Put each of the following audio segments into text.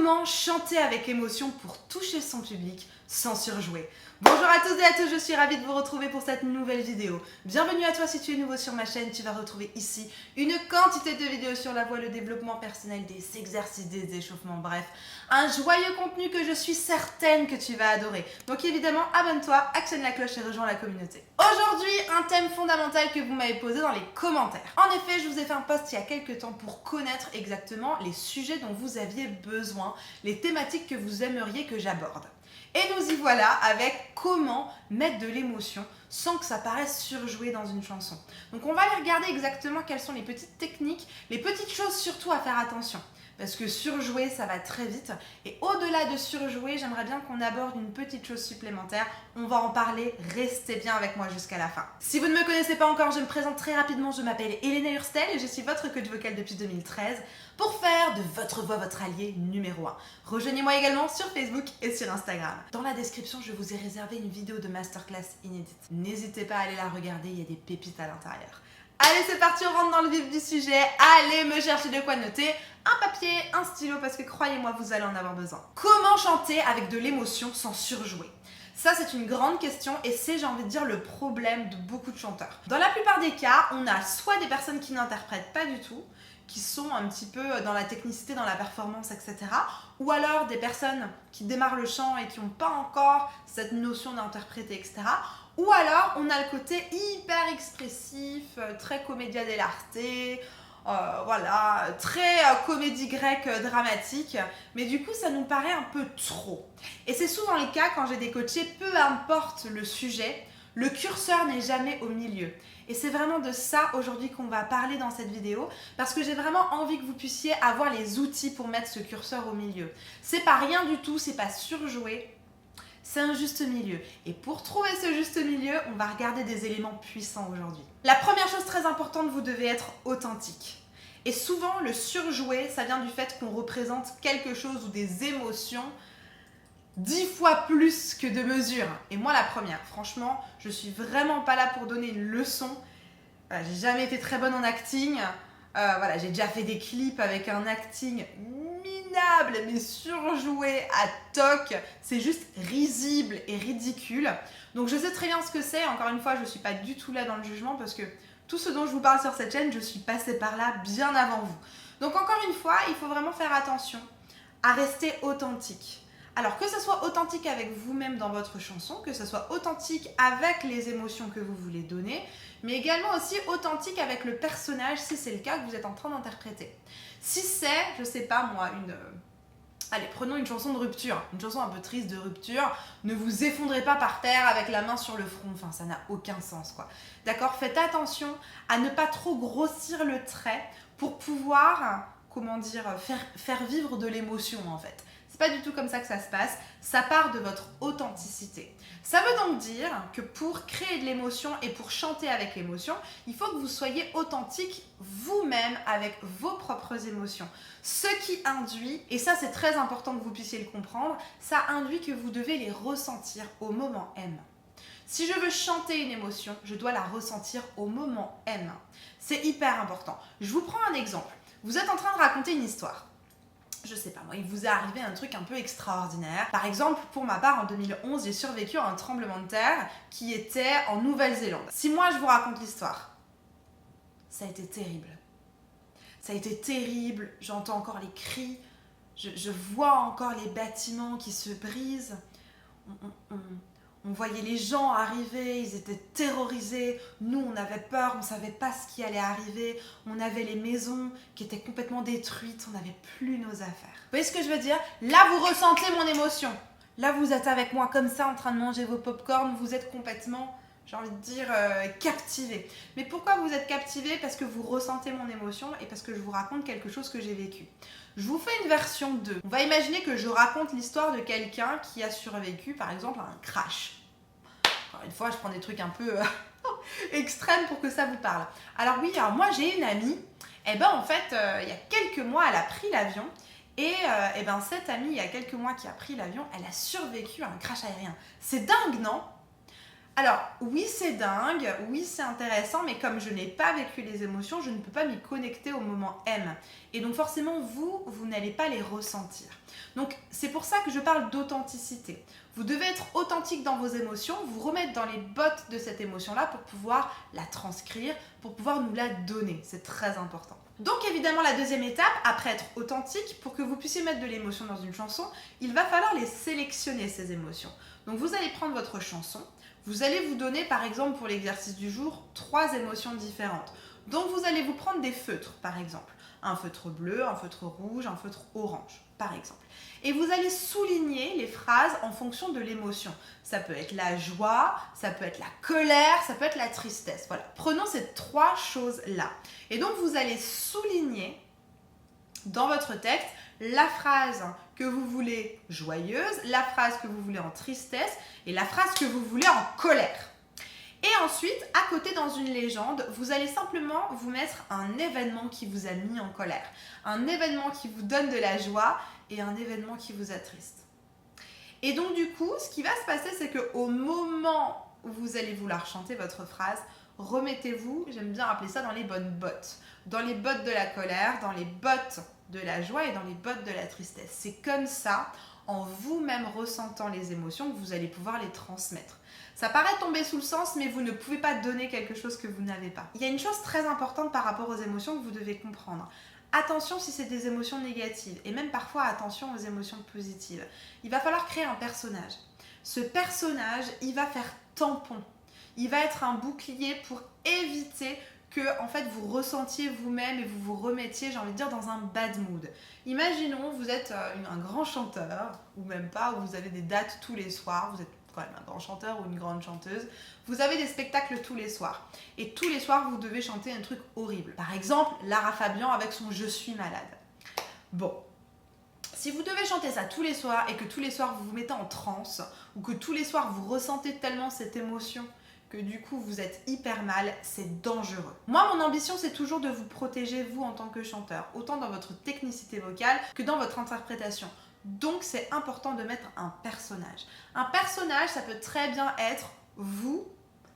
Comment chanter avec émotion pour toucher son public sans surjouer? Bonjour à tous et à toutes, je suis ravie de vous retrouver pour cette nouvelle vidéo. Bienvenue à toi si tu es nouveau sur ma chaîne, tu vas retrouver ici une quantité de vidéos sur la voix, le développement personnel, des exercices, des échauffements, bref, un joyeux contenu que je suis certaine que tu vas adorer. Donc évidemment, abonne-toi, actionne la cloche et rejoins la communauté. Aujourd'hui, un thème fondamental que vous m'avez posé dans les commentaires. En effet, je vous ai fait un post il y a quelques temps pour connaître exactement les sujets dont vous aviez besoin, les thématiques que vous aimeriez que j'aborde. Et nous y voilà avec comment mettre de l'émotion sans que ça paraisse surjoué dans une chanson. Donc on va aller regarder exactement quelles sont les petites techniques, les petites choses surtout à faire attention. Parce que surjouer, ça va très vite. Et au-delà de surjouer, j'aimerais bien qu'on aborde une petite chose supplémentaire. On va en parler, restez bien avec moi jusqu'à la fin. Si vous ne me connaissez pas encore, je me présente très rapidement. Je m'appelle Elena Hurstel et je suis votre coach vocal depuis 2013 pour faire de votre voix votre allié numéro 1. Rejoignez-moi également sur Facebook et sur Instagram. Dans la description, je vous ai réservé une vidéo de masterclass inédite. N'hésitez pas à aller la regarder, il y a des pépites à l'intérieur. Allez, c'est parti, on rentre dans le vif du sujet. Allez me chercher de quoi noter, un papier, un stylo, parce que croyez-moi, vous allez en avoir besoin. Comment chanter avec de l'émotion sans surjouer? Ça, c'est une grande question et c'est, j'ai envie de dire, le problème de beaucoup de chanteurs. Dans la plupart des cas, on a soit des personnes qui n'interprètent pas du tout, qui sont un petit peu dans la technicité, dans la performance, etc. Ou alors des personnes qui démarrent le chant et qui n'ont pas encore cette notion d'interpréter, etc. Ou alors on a le côté hyper expressif, très comédia dell'arte, voilà, très comédie grecque dramatique, mais du coup ça nous paraît un peu trop. Et c'est souvent le cas quand j'ai des coachés, peu importe le sujet, le curseur n'est jamais au milieu. Et c'est vraiment de ça aujourd'hui qu'on va parler dans cette vidéo, parce que j'ai vraiment envie que vous puissiez avoir les outils pour mettre ce curseur au milieu. C'est pas rien du tout, c'est pas surjoué, c'est un juste milieu. Et pour trouver ce juste milieu, on va regarder des éléments puissants aujourd'hui. La première chose très importante, vous devez être authentique. Et souvent, le surjoué, ça vient du fait qu'on représente quelque chose ou des émotions 10 fois plus que de mesure. Et moi, la première, franchement, je suis vraiment pas là pour donner une leçon. Voilà, j'ai jamais été très bonne en acting. Voilà, j'ai déjà fait des clips avec un acting minable, mais surjoué à toc. C'est juste risible et ridicule. Donc je sais très bien ce que c'est. Encore une fois, je suis pas du tout là dans le jugement parce que tout ce dont je vous parle sur cette chaîne, je suis passée par là bien avant vous. Donc encore une fois, il faut vraiment faire attention à rester authentique. Alors que ce soit authentique avec vous-même dans votre chanson, que ce soit authentique avec les émotions que vous voulez donner, mais également aussi authentique avec le personnage si c'est le cas que vous êtes en train d'interpréter. Si c'est, je sais pas moi, allez, prenons une chanson de rupture, une chanson un peu triste de rupture, ne vous effondrez pas par terre avec la main sur le front, enfin ça n'a aucun sens quoi. D'accord? Faites attention à ne pas trop grossir le trait pour pouvoir, comment dire, faire vivre de l'émotion en fait. C'est pas du tout comme ça que ça se passe, ça part de votre authenticité. Ça veut donc dire que pour créer de l'émotion et pour chanter avec l'émotion, il faut que vous soyez authentique vous-même avec vos propres émotions. Ce qui induit, et ça c'est très important que vous puissiez le comprendre, ça induit que vous devez les ressentir au moment M. Si je veux chanter une émotion, je dois la ressentir au moment M. C'est hyper important. Je vous prends un exemple. Vous êtes en train de raconter une histoire. Je sais pas moi, il vous est arrivé un truc un peu extraordinaire. Par exemple, pour ma part, en 2011, j'ai survécu à un tremblement de terre qui était en Nouvelle-Zélande. Si moi je vous raconte l'histoire, ça a été terrible. Ça a été terrible, j'entends encore les cris, je vois encore les bâtiments qui se brisent. On voyait les gens arriver, ils étaient terrorisés. Nous, on avait peur, on ne savait pas ce qui allait arriver. On avait les maisons qui étaient complètement détruites, on n'avait plus nos affaires. Vous voyez ce que je veux dire? Là, vous ressentez mon émotion. Là, vous êtes avec moi comme ça, en train de manger vos pop-corn. Vous êtes complètement, j'ai envie de dire, captivé. Mais pourquoi vous êtes captivé? Parce que vous ressentez mon émotion et parce que je vous raconte quelque chose que j'ai vécu. Je vous fais une version 2. On va imaginer que je raconte l'histoire de quelqu'un qui a survécu, par exemple, à un crash. Encore une fois, je prends des trucs un peu extrêmes pour que ça vous parle. Alors oui, alors moi j'ai une amie, et ben en fait, il y a quelques mois, elle a pris l'avion, et ben cette amie, il y a quelques mois qui a pris l'avion, elle a survécu à un crash aérien. C'est dingue, non? Alors, oui, c'est dingue, oui, c'est intéressant, mais comme je n'ai pas vécu les émotions, je ne peux pas m'y connecter au moment M. Et donc forcément, vous n'allez pas les ressentir. Donc, c'est pour ça que je parle d'authenticité. Vous devez être authentique dans vos émotions, vous remettre dans les bottes de cette émotion-là pour pouvoir la transcrire, pour pouvoir nous la donner. C'est très important. Donc évidemment, la deuxième étape, après être authentique, pour que vous puissiez mettre de l'émotion dans une chanson, il va falloir les sélectionner, ces émotions. Donc vous allez prendre votre chanson, vous allez vous donner par exemple pour l'exercice du jour 3 émotions différentes. Donc vous allez vous prendre des feutres par exemple. Un feutre bleu, un feutre rouge, un feutre orange par exemple. Et vous allez souligner les phrases en fonction de l'émotion. Ça peut être la joie, ça peut être la colère, ça peut être la tristesse. Voilà, prenons ces 3 choses-là. Et donc vous allez souligner dans votre texte la phrase que vous voulez joyeuse, la phrase que vous voulez en tristesse et la phrase que vous voulez en colère. Et ensuite, à côté dans une légende, vous allez simplement vous mettre un événement qui vous a mis en colère, un événement qui vous donne de la joie et un événement qui vous attriste. Et donc du coup, ce qui va se passer, c'est qu'au moment où vous allez vouloir chanter votre phrase, remettez-vous, j'aime bien appeler ça dans les bonnes bottes. Dans les bottes de la colère, dans les bottes de la joie et dans les bottes de la tristesse. C'est comme ça, en vous-même ressentant les émotions, que vous allez pouvoir les transmettre. Ça paraît tomber sous le sens, mais vous ne pouvez pas donner quelque chose que vous n'avez pas. Il y a une chose très importante par rapport aux émotions que vous devez comprendre. Attention si c'est des émotions négatives, et même parfois attention aux émotions positives. Il va falloir créer un personnage. Ce personnage, il va faire tampon. Il va être un bouclier pour éviter que en fait vous ressentiez vous-même et vous vous remettiez, j'ai envie de dire, dans un bad mood. Imaginons, vous êtes un grand chanteur, ou même pas, ou vous avez des dates tous les soirs, vous êtes quand même un grand chanteur ou une grande chanteuse, vous avez des spectacles tous les soirs. Et tous les soirs, vous devez chanter un truc horrible. Par exemple, Lara Fabian avec son « Je suis malade ». Bon, si vous devez chanter ça tous les soirs et que tous les soirs vous vous mettez en transe, ou que tous les soirs vous ressentez tellement cette émotion que du coup vous êtes hyper mal, c'est dangereux. Moi, mon ambition, c'est toujours de vous protéger, vous, en tant que chanteur, autant dans votre technicité vocale que dans votre interprétation. Donc, c'est important de mettre un personnage. Un personnage, ça peut très bien être vous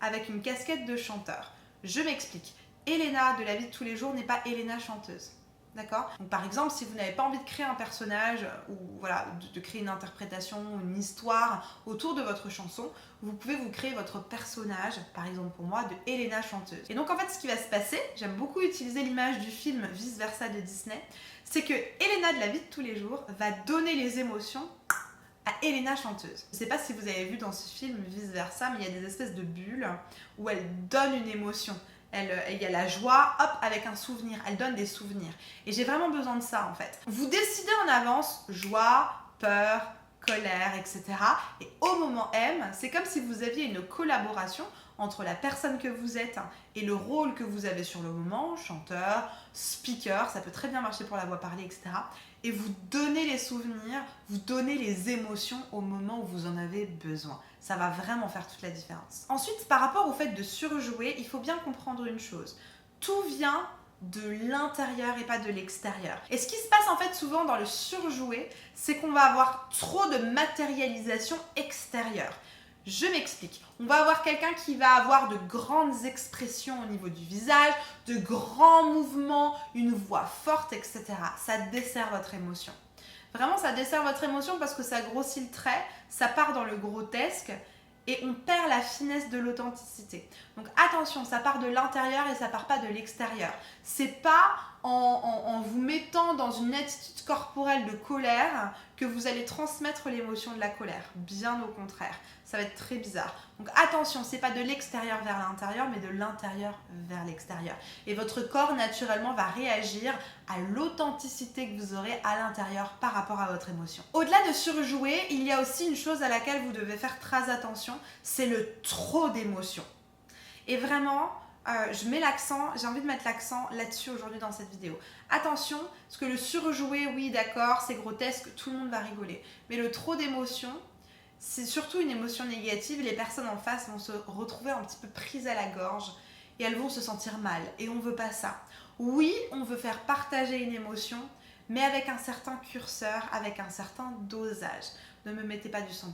avec une casquette de chanteur. Je m'explique. Elena de la vie de tous les jours n'est pas Elena chanteuse. D'accord ? Donc par exemple, si vous n'avez pas envie de créer un personnage ou voilà, de créer une interprétation, une histoire autour de votre chanson, vous pouvez vous créer votre personnage, par exemple pour moi, de Elena chanteuse. Et donc en fait, ce qui va se passer, j'aime beaucoup utiliser l'image du film Vice Versa de Disney, c'est que Elena de la vie de tous les jours va donner les émotions à Elena chanteuse. Je ne sais pas si vous avez vu dans ce film Vice Versa, mais il y a des espèces de bulles où elle donne une émotion. Il y a la joie, hop, avec un souvenir. Elle donne des souvenirs. Et j'ai vraiment besoin de ça, en fait. Vous décidez en avance, joie, peur, colère, etc. Et au moment M, c'est comme si vous aviez une collaboration entre la personne que vous êtes et le rôle que vous avez sur le moment, chanteur, speaker, ça peut très bien marcher pour la voix parlée, etc. Et vous donnez les souvenirs, vous donnez les émotions au moment où vous en avez besoin. Ça va vraiment faire toute la différence. Ensuite, par rapport au fait de surjouer, il faut bien comprendre une chose. Tout vient de l'intérieur et pas de l'extérieur. Et ce qui se passe en fait souvent dans le surjouer, c'est qu'on va avoir trop de matérialisation extérieure. Je m'explique. On va avoir quelqu'un qui va avoir de grandes expressions au niveau du visage, de grands mouvements, une voix forte, etc. Ça dessert votre émotion. Vraiment, ça dessert votre émotion parce que ça grossit le trait, ça part dans le grotesque et on perd la finesse de l'authenticité. Donc attention, ça part de l'intérieur et ça part pas de l'extérieur. C'est pas en vous mettant dans une attitude corporelle de colère que vous allez transmettre l'émotion de la colère. Bien au contraire, ça va être très bizarre. Donc attention, c'est pas de l'extérieur vers l'intérieur, mais de l'intérieur vers l'extérieur. Et votre corps naturellement va réagir à l'authenticité que vous aurez à l'intérieur par rapport à votre émotion. Au-delà de surjouer, il y a aussi une chose à laquelle vous devez faire très attention, c'est le trop d'émotions. Et vraiment, je mets l'accent, j'ai envie de mettre l'accent là-dessus aujourd'hui dans cette vidéo. Attention, parce que le surjouer, oui d'accord, c'est grotesque, tout le monde va rigoler. Mais le trop d'émotions, c'est surtout une émotion négative, les personnes en face vont se retrouver un petit peu prises à la gorge et elles vont se sentir mal. Et on ne veut pas ça. Oui, on veut faire partager une émotion, mais avec un certain curseur, avec un certain dosage. Ne me mettez pas du 100%.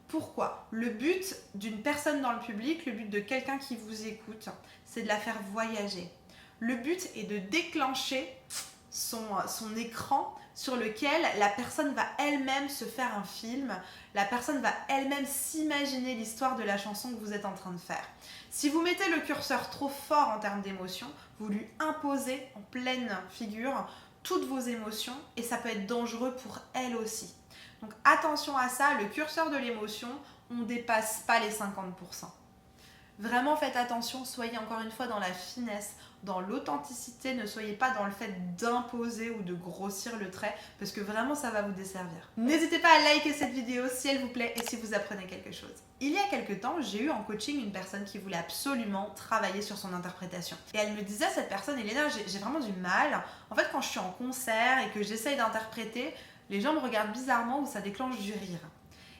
Pourquoi? Le but d'une personne dans le public, le but de quelqu'un qui vous écoute, c'est de la faire voyager. Le but est de déclencher son écran sur lequel la personne va elle-même se faire un film, la personne va elle-même s'imaginer l'histoire de la chanson que vous êtes en train de faire. Si vous mettez le curseur trop fort en termes d'émotions, vous lui imposez en pleine figure toutes vos émotions et ça peut être dangereux pour elle aussi. Donc attention à ça, le curseur de l'émotion, on ne dépasse pas les 50%. Vraiment faites attention, soyez encore une fois dans la finesse, dans l'authenticité, ne soyez pas dans le fait d'imposer ou de grossir le trait parce que vraiment ça va vous desservir. N'hésitez pas à liker cette vidéo si elle vous plaît et si vous apprenez quelque chose. Il y a quelques temps, j'ai eu en coaching une personne qui voulait absolument travailler sur son interprétation. Et elle me disait, cette personne, Elena, j'ai vraiment du mal. En fait, quand je suis en concert et que j'essaye d'interpréter, les gens me regardent bizarrement ou ça déclenche du rire.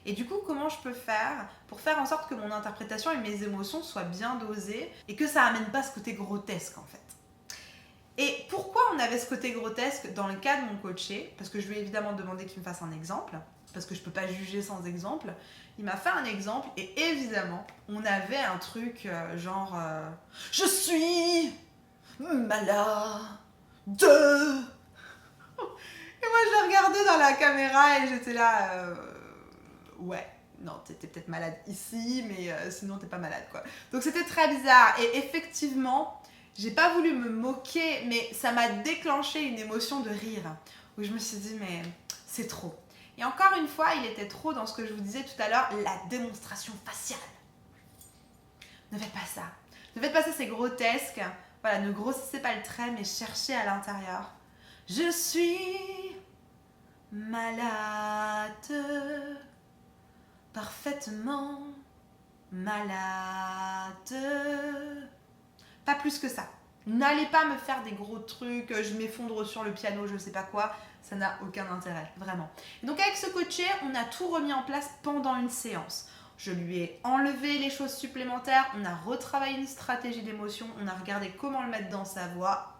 Et du coup, comment je peux faire pour faire en sorte que mon interprétation et mes émotions soient bien dosées et que ça amène pas ce côté grotesque en fait. Et pourquoi on avait ce côté grotesque dans le cas de mon coaché? Parce que je lui ai évidemment demandé qu'il me fasse un exemple, parce que je peux pas juger sans exemple. Il m'a fait un exemple et évidemment, on avait un truc genre je suis malade. Et moi, je le regardais dans la caméra et j'étais là, ouais, non, t'étais peut-être malade ici, mais sinon t'es pas malade, quoi. Donc c'était très bizarre. Et effectivement, j'ai pas voulu me moquer, mais ça m'a déclenché une émotion de rire, où je me suis dit, mais c'est trop. Et encore une fois, il était trop dans ce que je vous disais tout à l'heure, la démonstration faciale. Ne faites pas ça. Ne faites pas ça, c'est grotesque. Voilà, ne grossissez pas le trait, mais cherchez à l'intérieur. Je suis malade, parfaitement malade. Pas plus que ça. N'allez pas me faire des gros trucs, je m'effondre sur le piano, je sais pas quoi, ça n'a aucun intérêt, vraiment. Donc avec ce coaché, on a tout remis en place pendant une séance. Je lui ai enlevé les choses supplémentaires, on a retravaillé une stratégie d'émotion, on a regardé comment le mettre dans sa voix.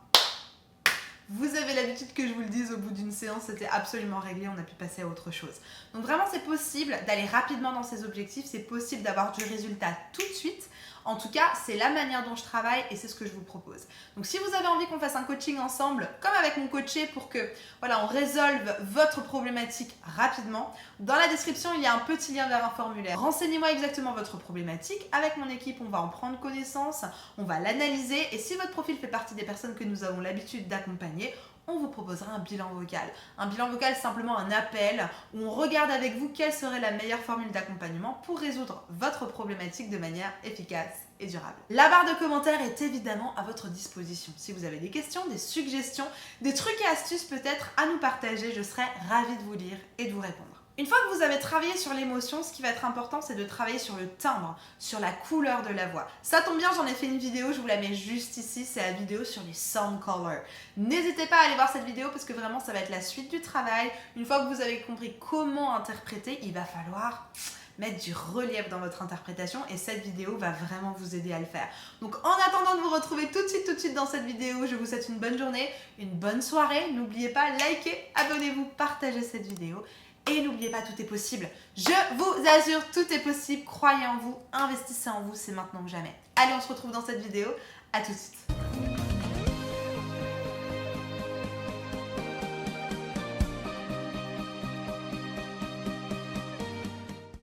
Vous avez l'habitude que je vous le dise, au bout d'une séance, c'était absolument réglé, on a pu passer à autre chose. Donc vraiment, c'est possible d'aller rapidement dans ses objectifs, c'est possible d'avoir du résultat tout de suite. En tout cas, c'est la manière dont je travaille et c'est ce que je vous propose. Donc si vous avez envie qu'on fasse un coaching ensemble, comme avec mon coaché, pour que voilà, on résolve votre problématique rapidement, dans la description, il y a un petit lien vers un formulaire. Renseignez-moi exactement votre problématique. Avec mon équipe, on va en prendre connaissance, on va l'analyser et si votre profil fait partie des personnes que nous avons l'habitude d'accompagner, on vous proposera un bilan vocal. Un bilan vocal, c'est simplement un appel où on regarde avec vous quelle serait la meilleure formule d'accompagnement pour résoudre votre problématique de manière efficace et durable. La barre de commentaires est évidemment à votre disposition. Si vous avez des questions, des suggestions, des trucs et astuces peut-être à nous partager, je serai ravie de vous lire et de vous répondre. Une fois que vous avez travaillé sur l'émotion, ce qui va être important, c'est de travailler sur le timbre, sur la couleur de la voix. Ça tombe bien, j'en ai fait une vidéo, je vous la mets juste ici, c'est la vidéo sur les sound colors. N'hésitez pas à aller voir cette vidéo parce que vraiment, ça va être la suite du travail. Une fois que vous avez compris comment interpréter, il va falloir mettre du relief dans votre interprétation et cette vidéo va vraiment vous aider à le faire. Donc en attendant de vous retrouver tout de suite dans cette vidéo, je vous souhaite une bonne journée, une bonne soirée. N'oubliez pas, likez, abonnez-vous, partagez cette vidéo. Et n'oubliez pas, tout est possible. Je vous assure, tout est possible. Croyez en vous, investissez en vous, c'est maintenant ou jamais. Allez, on se retrouve dans cette vidéo. À tout de suite.